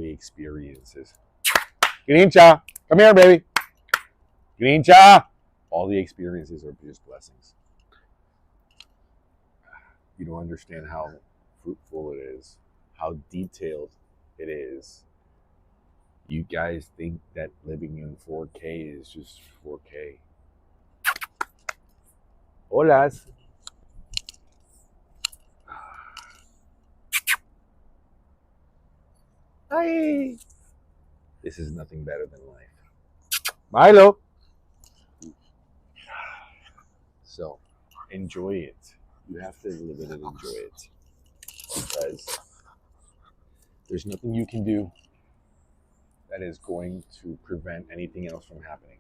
the experiences. Grincha, come here, baby. Grincha. All the experiences are just blessings. You don't understand how fruitful it is, how detailed it is. You guys think that living in 4K is just 4K. Hola. Hi. This is nothing better than life. Milo. So, enjoy it. You have to live it and enjoy it. Because there's nothing you can do that is going to prevent anything else from happening.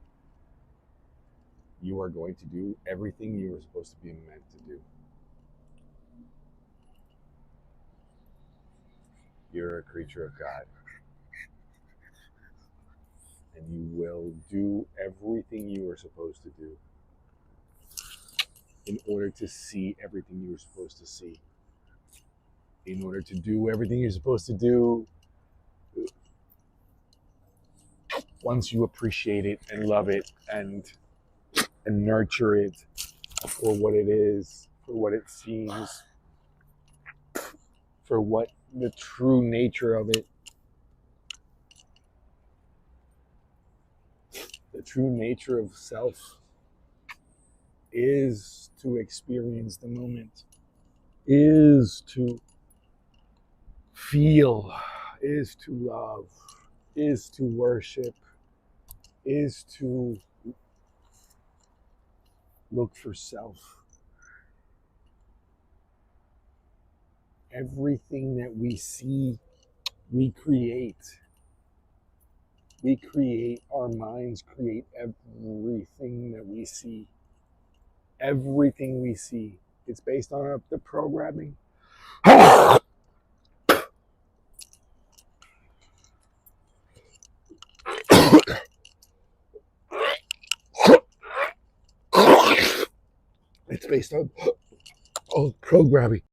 You are going to do everything you were supposed to be meant to do. You're a creature of God. And you will do everything you were supposed to do in order to see everything you were supposed to see. In order to do everything you're supposed to do, once you appreciate it and love it and nurture it for what it is, for what it seems, for what the true nature of it. The true nature of self is to experience the moment, is to feel, is to love, is to worship, is to look for self. Everything that we see, we create. We create, our minds create everything that we see. Everything we see. It's based on the programming. It's based on programming.